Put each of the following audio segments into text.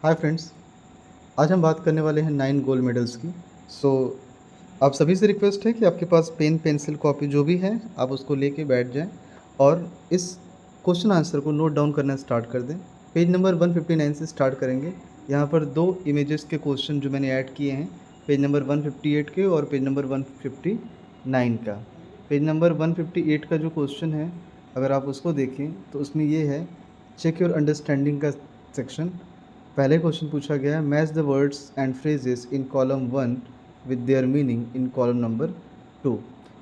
Hi friends, आज हम बात करने वाले हैं 9 गोल्ड मेडल्स की। सो आप सभी से रिक्वेस्ट है कि आपके पास पेन पेंसिल कॉपी जो भी है आप उसको लेके बैठ जाएं और इस क्वेश्चन आंसर को नोट डाउन करना स्टार्ट कर दें। पेज नंबर 159 से स्टार्ट करेंगे। यहाँ पर दो इमेजेस के क्वेश्चन जो मैंने ऐड किए हैं, पेज नंबर 158 के और पेज नंबर 159 का। पेज नंबर 158 का जो क्वेश्चन है, अगर आप उसको देखें तो उसमें ये है, चेक योर अंडरस्टैंडिंग का सेक्शन। पहले क्वेश्चन पूछा गया है, match the words and phrases in column 1 with their meaning in column number 2।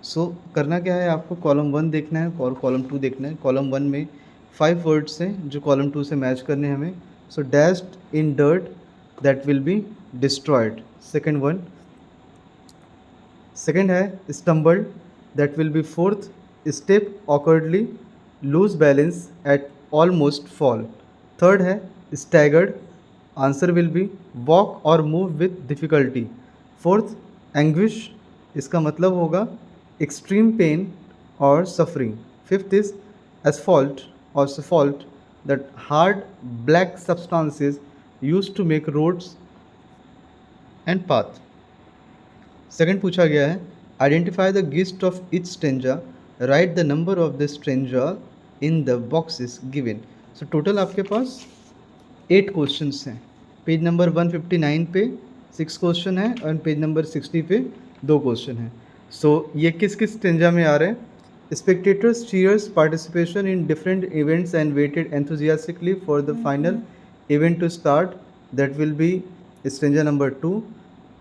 सो करना क्या है, आपको कॉलम 1 देखना है और कॉलम 2 देखना है। कॉलम 1 में 5 वर्ड्स हैं जो कॉलम 2 से मैच करने हैं हमें। So dashed in dirt that will be destroyed, second one. Second है stumbled, that will be fourth. Step awkwardly, lose balance at almost fall, third है staggered, answer will be walk और move with difficulty. Fourth anguish, इसका मतलब होगा extreme pain और suffering. Fifth is asphalt और asphalt, that hard black substances use to make roads and path. Second पूछा गया है, identify the gist of each stranger, right the number of the stranger in the boxes given. So total आपके पास 8 questions हैं। Page number 159 पे 6 question है और page number 60 पे 2 question हैं। सो ये किस किस स्टेंजा में आ रहे हैं? Spectators cheers participation in different events and waited enthusiastically for the final event to start, that will be stranger number 2.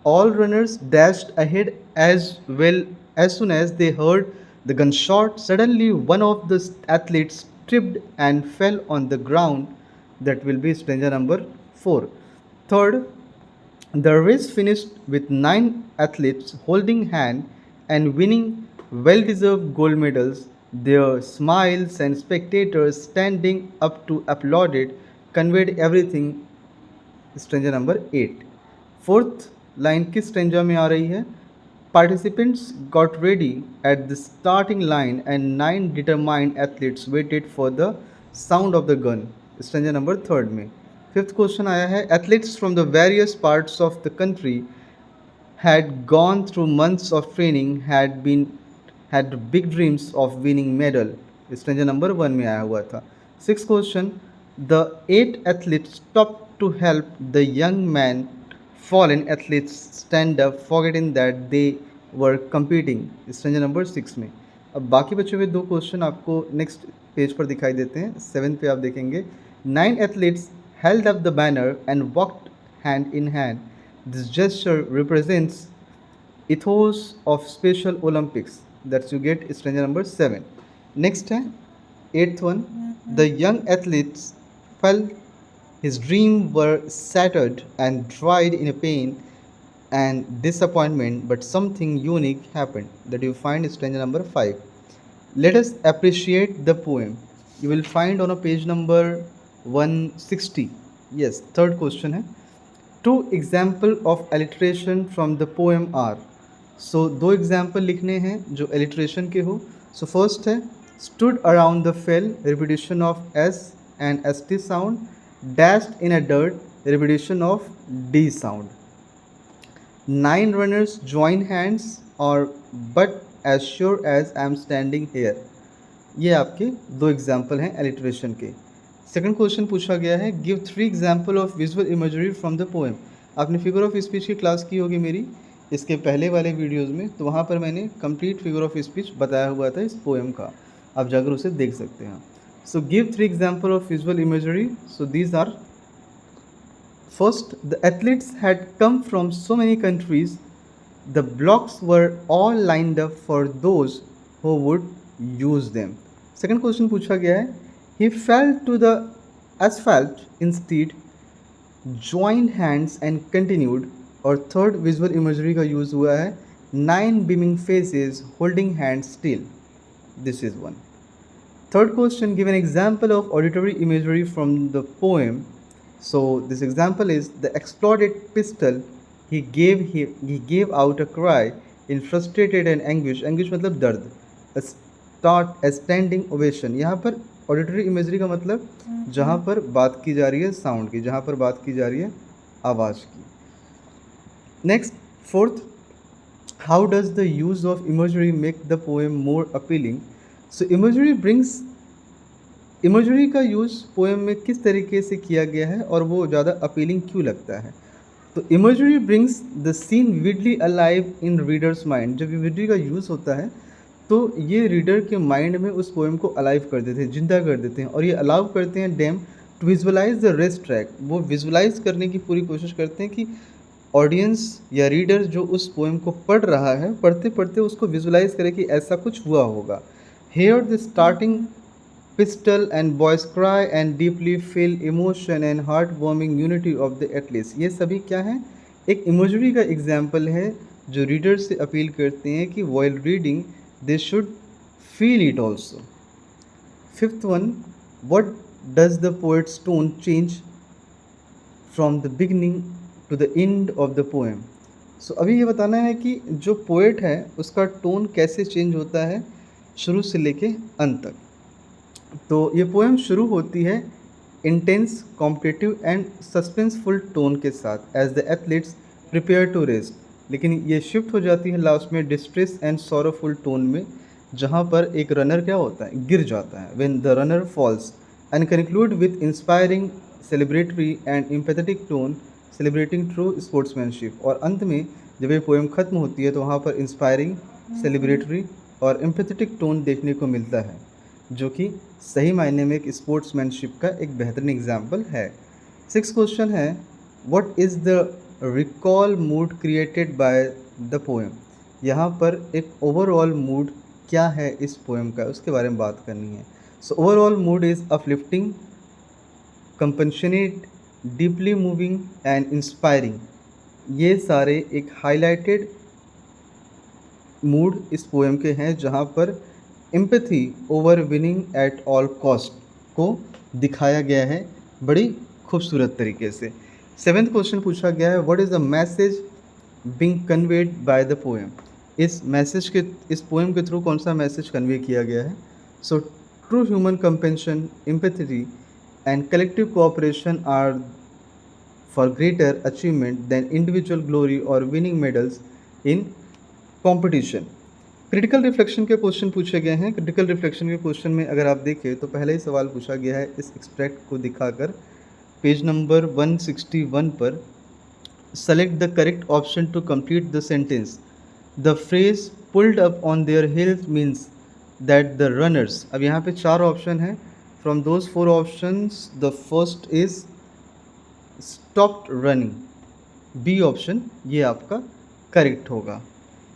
All runners dashed ahead as well as soon as they heard the gunshot. Suddenly, one of the athletes tripped and fell on the ground. That will be stranger number 4. Third, the race finished with 9 athletes holding hand and winning well-deserved gold medals. Their smiles and spectators standing up to applaud it conveyed everything. Stanza number 8। Fourth line किस stanza में आ रही है? Participants got ready at the starting line and 9 determined athletes waited for the sound of the gun, stanza number 3 में। Fifth question आया है, athletes from the various parts of the country had gone through months of training, had big dreams of winning medal, stranger number 1 में आया हुआ था। Six question, the 8 athletes stopped to help the young man fallen athletes stand up forgetting that they were competing, stranger number 6 में। अब बाकी बचे हुए 2 question आपको नेक्स्ट पेज पर दिखाई देते हैं। 7 पे आप देखेंगे, 9 athletes held up the banner and walked hand in hand. This gesture represents ethos of Special Olympics. That you get stranger number 7. Next है 8th one. The young athletes felt his dreams were shattered and tried in a pain and disappointment, but something unique happened. That you find stranger number 5. Let us appreciate the poem. You will find on a page number 160. Yes, third question है, two example of alliteration from the poem are. So 2 example लिखने हैं जो alliteration के हो। So first है, stood around the fell, repetition of S and S T sound, dashed in a dirt, repetition of D sound. 9 runners join hands और but as sure as I am standing here. ये आपके 2 example हैं alliteration के। Second question पूछा गया है, give 3 example of visual imagery from the poem. आपने figure of speech की क्लास की होगी मेरी इसके पहले वाले वीडियोस में, तो वहाँ पर मैंने कंप्लीट फिगर ऑफ स्पीच बताया हुआ था इस पोएम का, आप जाकर उसे देख सकते हैं। So give 3 example of visual imagery. So these are, first, the athletes had come from so many countries, the blocks were all lined up for those who would use them. Second question पूछा गया है, he fell to the asphalt instead, joined hands and continued। और third visual imagery का use हुआ है, 9 beaming faces holding hands still, this is one। Third question, give an example of auditory imagery from the poem. So this example is, the exploded pistol, he gave out a cry in frustrated and anguish मतलब दर्द, a standing ovation। यहाँ पर auditory imagery का मतलब जहाँ पर बात की जा रही है साउंड की, जहाँ पर बात की जा रही है आवाज़ की। Next, fourth, how does the use of imagery make the poem more appealing? So imagery का यूज़ पोएम में किस तरीके से किया गया है और वो ज़्यादा अपीलिंग क्यों लगता है? तो imagery brings the scene vividly alive in readers mind. जब इमेजरी का यूज़ होता है तो ये रीडर के माइंड में उस पोएम को अलाइव कर देते हैं, जिंदा कर देते हैं, और ये अलाउ करते हैं them to visualize the race track. वो विजुअलाइज करने की पूरी कोशिश करते हैं कि ऑडियंस या रीडर जो उस पोएम को पढ़ रहा है, पढ़ते पढ़ते उसको विजुअलाइज करे कि ऐसा कुछ हुआ होगा। Hear the starting pistol and boys cry and deeply feel emotion and heart warming unity of the athletes. ये सभी क्या है? एक इमोजरी का एग्जाम्पल है जो रीडर से अपील करते हैं कि while reading they should feel it also. Fifth one, what does the poet's tone change from the beginning to the end of the poem? सो अभी ये बताना है कि जो पोएट है उसका टोन कैसे चेंज होता है शुरू से लेके अंत तक। तो ये पोएम शुरू होती है intense, competitive and suspenseful tone के साथ as the athletes prepare to race, लेकिन ये शिफ्ट हो जाती है लास्ट में डिस्ट्रेस एंड सॉरोफुल टोन में, जहाँ पर एक रनर क्या होता है, गिर जाता है, when the runner falls, and conclude with inspiring celebratory and empathetic tone celebrating true sportsmanship. और अंत में जब ये पोएम ख़त्म होती है तो वहाँ पर इंस्पायरिंग, सेलिब्रेटरी और एम्पैथेटिक टोन देखने को मिलता है, जो कि सही मायने में एक स्पोर्ट्समैनशिप का एक बेहतरीन एग्जाम्पल है। सिक्स क्वेश्चन है, what is the recall mood created by the poem? यहाँ पर एक ओवरऑल मूड क्या है इस पोएम का, उसके बारे में बात करनी है। So overall mood is uplifting, compassionate, deeply moving and inspiring. ये सारे एक हाईलाइटेड मूड इस पोएम के हैं, जहाँ पर empathy over winning at all cost को दिखाया गया है बड़ी खूबसूरत तरीके से। सेवेंथ क्वेश्चन पूछा गया है, what is the message being conveyed by the poem? इस पोएम के थ्रू कौन सा मैसेज कन्वे किया गया है? So true human compassion, empathy and collective cooperation are far greater achievement than individual glory और winning medals in competition. Critical reflection के question पूछे गए हैं। क्रिटिकल रिफ्लेक्शन के क्वेश्चन में अगर आप देखें तो पहले ही सवाल पूछा गया है इस एक्सट्रैक्ट को दिखाकर, पेज नंबर 161 पर, select the correct option to complete the sentence. The phrase pulled up on their heels means that the runners. अब यहाँ पे 4 ऑप्शन हैं। From those 4 options the first is stopped running. B option ये आपका correct होगा।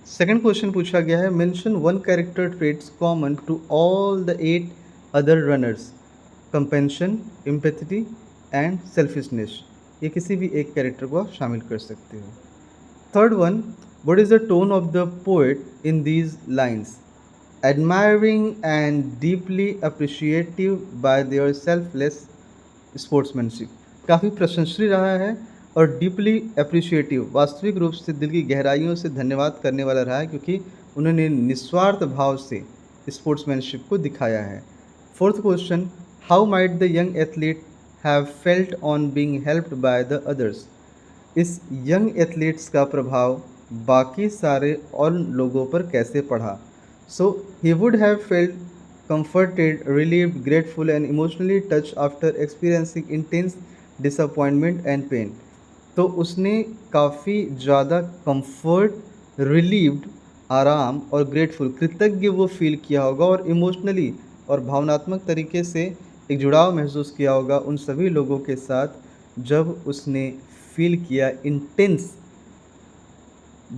Second question पूछा गया है, mention one character traits common to all the 8 other runners, compassion, empathy and selfishness. ये किसी भी एक कैरेक्टर को आप शामिल कर सकते हो। Third one, what is the tone of the poet in these lines? Admiring and deeply appreciative bye there selfless sportsmanship. काफ़ी प्रशंसनीय रहा है और डीपली अप्रिशिएटिव, वास्तविक रूप से दिल की गहराइयों से धन्यवाद करने वाला रहा है, क्योंकि उन्होंने निस्वार्थ भाव से स्पोर्ट्समैनशिप को दिखाया है। Fourth question, how might the young athlete have felt on being helped by the others? इस यंग एथलीट्स का प्रभाव बाकी सारे और लोगों पर कैसे पड़ा? So he would have felt comforted, relieved, grateful and emotionally touched after experiencing intense disappointment and pain। तो उसने काफ़ी ज़्यादा कंफर्ट, रिलीव्ड, आराम और ग्रेटफुल, कृतज्ञ वो फील किया होगा, और इमोशनली और भावनात्मक तरीके से एक जुड़ाव महसूस किया होगा उन सभी लोगों के साथ जब उसने फील किया इंटेंस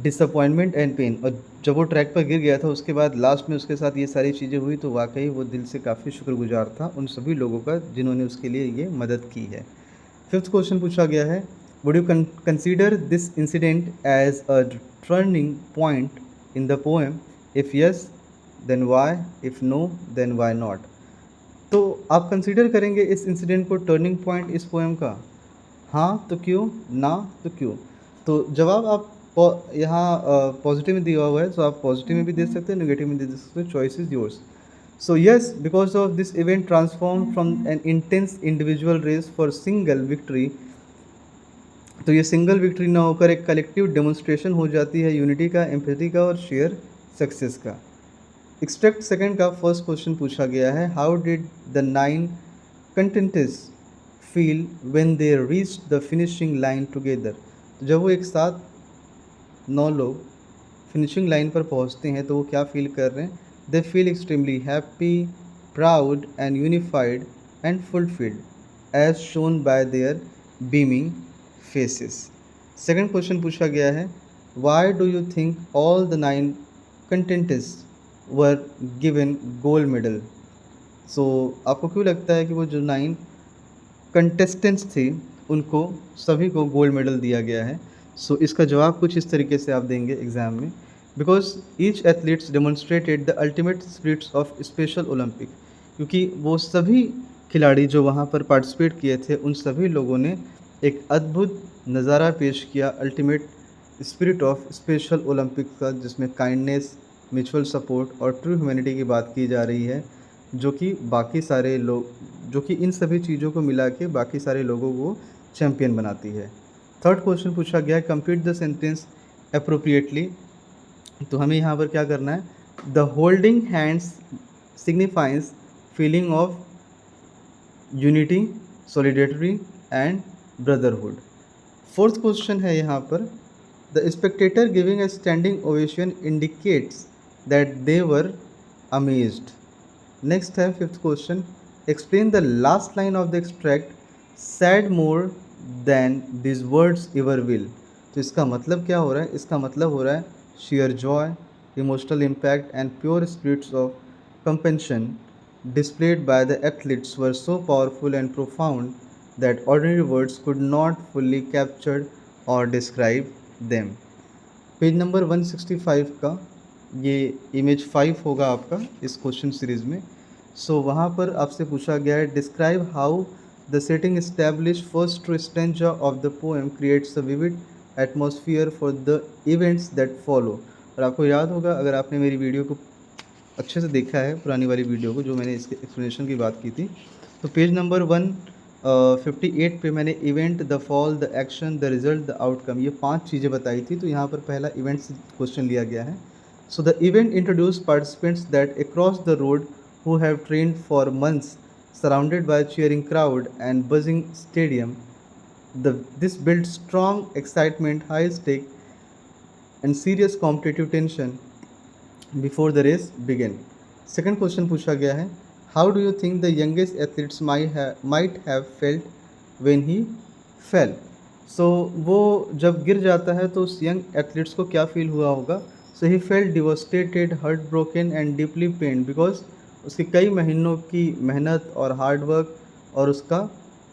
डिसअपॉइंटमेंट एंड पेन। और जब वो ट्रैक पर गिर गया था उसके बाद लास्ट में उसके साथ ये सारी चीज़ें हुई, तो वाकई वो दिल से काफ़ी शुक्रगुजार था उन सभी लोगों का जिन्होंने उसके लिए ये मदद की है। फिफ्थ क्वेश्चन पूछा गया है, would you consider this incident as a turning point in the poem? If yes then why, if no then why not? तो आप कंसीडर करेंगे इस इंसिडेंट को टर्निंग पॉइंट इस पोएम का? हाँ तो क्यों, ना तो क्यों? तो जवाब आप यहाँ पॉजिटिव में दिया हुआ है, तो आप पॉजिटिव में भी दे सकते हैं, नेगेटिव में दे सकते हैं, choice is yours. So yes, because of this event transformed from an intense individual race for single victory, तो ये सिंगल विक्ट्री ना होकर एक कलेक्टिव डेमोन्स्ट्रेशन हो जाती है यूनिटी का, एम्पैथी का और शेयर सक्सेस का। एक्सट्रैक्ट सेकंड का फर्स्ट क्वेश्चन पूछा गया है, how did the 9 contestants feel when they reach the finishing line together. तो जब वो एक साथ 9 लोग फिनिशिंग लाइन पर पहुंचते हैं तो वो क्या फील कर रहे हैं? They feel extremely happy, proud and unified and fulfilled as shown by their beaming faces. Second question पूछा गया है, why do you think all the 9 contestants were given gold medal. So आपको क्यों लगता है कि वो जो 9 कंटेस्टेंट्स थे उनको सभी को गोल्ड मेडल दिया गया है? सो इसका जवाब कुछ इस तरीके से आप देंगे एग्ज़ाम में, because each athletes demonstrated the ultimate spirits of special Olympic. क्योंकि वो सभी खिलाड़ी जो वहाँ पर पार्टिसिपेट किए थे उन सभी लोगों ने एक अद्भुत नज़ारा पेश किया ultimate spirit of special Olympic का, जिसमें काइंडनेस, म्यूचुअल सपोर्ट और ट्रू ह्यूमैनिटी की बात की जा रही है, जो कि बाकी सारे लोग, जो कि इन सभी चीज़ों को मिला के बाकी सारे लोगों को चैम्पियन बनाती है। थर्ड क्वेश्चन पूछा गया है, कंप्लीट द सेंटेंस अप्रोप्रिएटली। तो हमें यहाँ पर क्या करना है? The holding hands signifies feeling of unity, solidarity and brotherhood. Fourth question है यहाँ पर, the spectator giving a standing ovation indicates that they were amazed. Next है fifth question, explain the last line of the extract, said more than this words ever will. तो इसका मतलब क्या हो रहा है? इसका मतलब हो रहा है sheer joy, emotional impact and pure spirits of compassion displayed by the athletes were so powerful and profound that ordinary words could not fully capture or describe them। Page number 165 का ये इमेज 5 होगा आपका इस question series में। सो वहाँ पर आपसे पूछा गया है, describe how the setting establish first two stanza of the poem creates a vivid atmosphere for the events that follow. और आपको याद होगा, अगर आपने मेरी वीडियो को अच्छे से देखा है, पुरानी वाली वीडियो को जो मैंने इसके एक्सप्लेनेशन की बात की थी, तो पेज नंबर 158 पे मैंने event, the fall, the action, the result, the outcome, ये 5 चीज़ें बताई थी। तो यहाँ पर पहला इवेंट से क्वेश्चन लिया गया है। So the event introduce participants that across the road who have trained for months surrounded by cheering crowd and buzzing stadium. This built strong excitement, high stake and serious competitive tension before the race began. Second question पूछा गया है, how do you think the youngest athletes might have felt when he fell? So वो जब गिर जाता है तो उस यंग एथलीट्स को क्या फील हुआ होगा? So he felt devastated, heartbroken and deeply pained because उसकी कई महीनों की मेहनत और हार्ड वर्क और उसका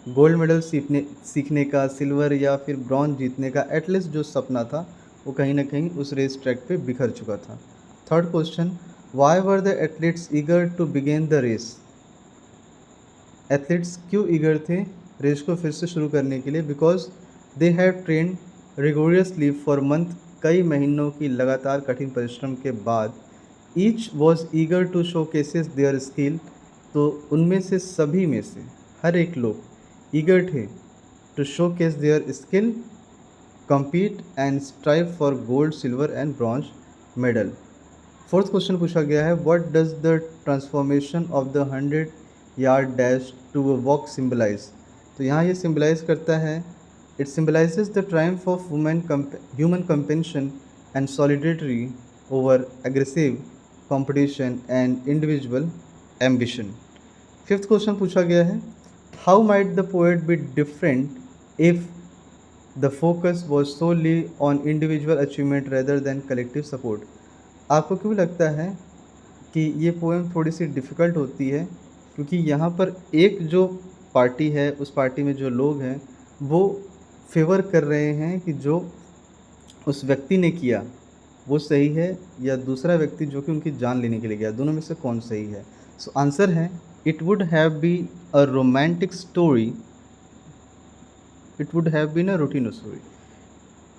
गोल्ड मेडल सीखने का, सिल्वर या फिर ब्रॉन्ज जीतने का एटलीस्ट जो सपना था वो कहीं ना कहीं उस रेस ट्रैक पे बिखर चुका था। Third question, why were the athletes eager to begin the race. Athletes क्यों ईगर थे रेस को फिर से शुरू करने के लिए? Because they have trained rigorously for month, कई महीनों की लगातार कठिन परिश्रम के बाद। Each was eager to showcases their skill, तो उनमें से सभी में से हर एक लोग ईगर थे to showcase their skill, compete and strive for gold, silver and bronze medal। Fourth question पूछा गया है, what does the transformation of the 100-yard dash to a walk symbolise. तो यहाँ ये सिम्बलाइज करता है, it symbolises the triumph of human compassion and solidarity over aggressive competition and individual ambition. Fifth question पूछा गया है, how might the poet be different if the focus was solely on individual achievement rather than collective support. आपको क्यों लगता है कि ये poem थोड़ी सी डिफ़िकल्ट होती है? क्योंकि यहाँ पर एक जो पार्टी है, उस पार्टी में जो लोग हैं वो फेवर कर रहे हैं कि जो उस व्यक्ति ने किया वो सही है या दूसरा व्यक्ति जो कि उनकी जान लेने के लिए गया, दोनों में से कौन सही है? सो आंसर है, it would have be a romantic story, it would have been a routine story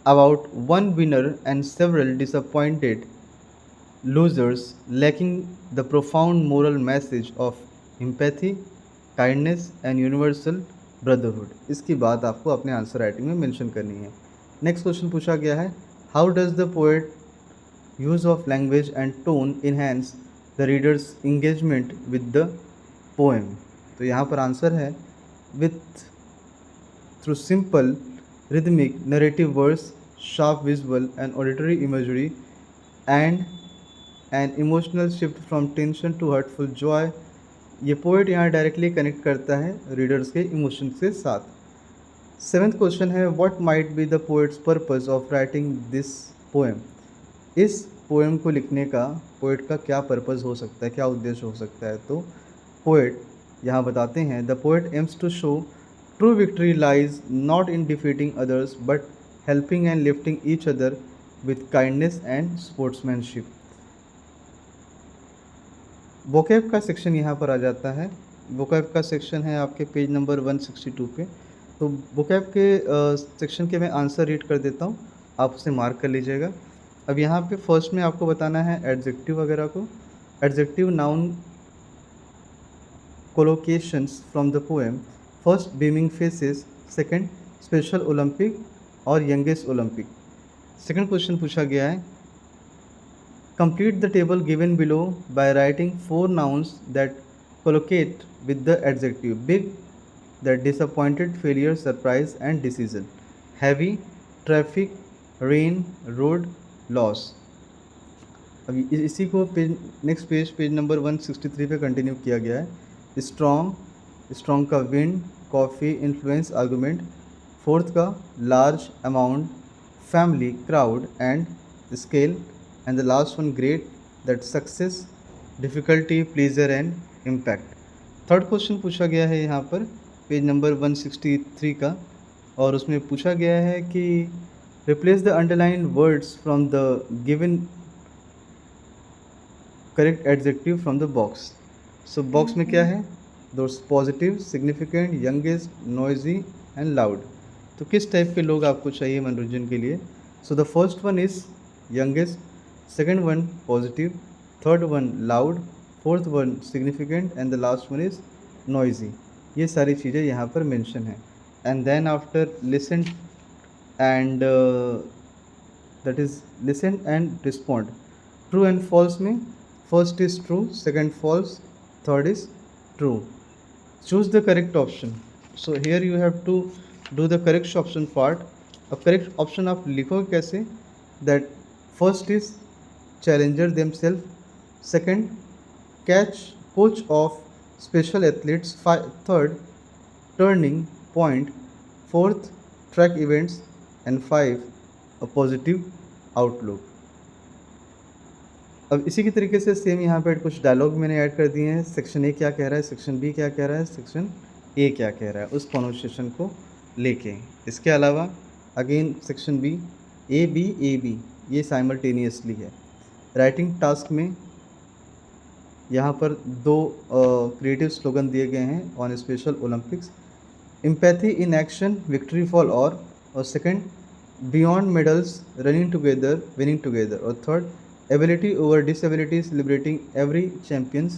about one winner and several disappointed losers, lacking the profound moral message of empathy, kindness and universal brotherhood। इसकी बात आपको अपने answer writing में mention करनी है। Next question पूछा गया है, how does the poet use of language and tone enhance the readers engagement with the poem. तो यहाँ पर आंसर है, with through simple, rhythmic, narrative verse, sharp visual and auditory imagery, and an emotional shift from tension to hurtful joy। ये poet यहाँ directly connect करता है readers के emotion के साथ। सेवेंथ क्वेश्चन है, what might be the poets purpose of writing this poem. इस poem को लिखने का पोएट का क्या पर्पस हो सकता है, क्या उद्देश्य हो सकता है। तो पोएट यहाँ बताते हैं, the poet aims to show true victory lies not in defeating others but helping and lifting each other with kindness and sportsmanship. Vocab का सेक्शन यहाँ पर आ जाता है। वोकैब का सेक्शन है आपके पेज नंबर 162 पे। तो वोकैब के सेक्शन के मैं आंसर रीड कर देता हूँ, आप उसे मार्क कर लीजिएगा। अब यहाँ पे फर्स्ट में आपको बताना है एडजेक्टिव वगैरह को। Adjective noun collocations from the poem, first beaming faces, second special Olympic और यंगेस्ट ओलंपिक। सेकंड क्वेश्चन पूछा गया है, complete the table given below by writing 4 nouns that collocate with the adjective big, that disappointed, failure, surprise and decision. Heavy, traffic, rain, road, loss. अब इसी को next page number 163 पे continue किया गया है। स्ट्रॉन्ग का wind, coffee, influence, argument. Fourth का large, amount, family, crowd and scale. And the last one great, that success, difficulty, pleasure and impact. Third question पूछा गया है यहाँ पर पेज नंबर 163 का, और उसमें पूछा गया है कि replace the underline words from the given correct adjective from the box. So box में क्या है, those positive, significant, youngest, noisy and loud. तो किस टाइप के लोग आपको चाहिए मनोरंजन के लिए। So the first one is youngest, second one positive, third one loud, fourth one significant and the last one is noisy. ये सारी चीज़ें यहाँ पर मेंशन है। And then after listen and that is listen and respond. True and false में first is true, second false, third is true. Choose the correct option. So here you have to do the correct option part. अब correct option आप लिखो कैसे, that first is challenger themselves, second coach of special athletes, third turning point, fourth track events and 5 a positive outlook। अब इसी की तरीके से same यहाँ पे कुछ डायलॉग मैंने ऐड कर दिए हैं। सेक्शन ए क्या कह रहा है, सेक्शन बी क्या कह रहा है, सेक्शन ए क्या कह रहा है, उस कॉन्वर्सेशन को लेके। इसके अलावा again section B, A B ये साइमल्टेनियसली है। राइटिंग टास्क में यहाँ पर 2 क्रिएटिव स्लोगन दिए गए हैं on special Olympics. Empathy in action, victory for all, और second beyond medals, running together, winning together, और third ability over disability, celebrating every champion's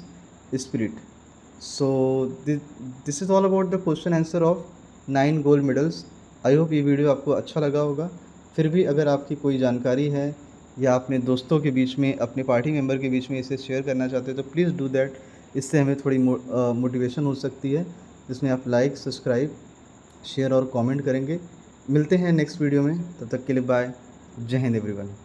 spirit। So this is all about the question answer of 9 gold medals। I hope ये video आपको अच्छा लगा होगा। फिर भी अगर आपकी कोई जानकारी है या अपने दोस्तों के बीच में, अपने पार्टी मेंबर के बीच में इसे शेयर करना चाहते हैं तो प्लीज़ डू दैट। इससे हमें थोड़ी मोटिवेशन हो सकती है, जिसमें आप लाइक, सब्सक्राइब, शेयर और कमेंट करेंगे। मिलते हैं नेक्स्ट वीडियो में, तब तक के लिए बाय। जय हिंद एवरीवन।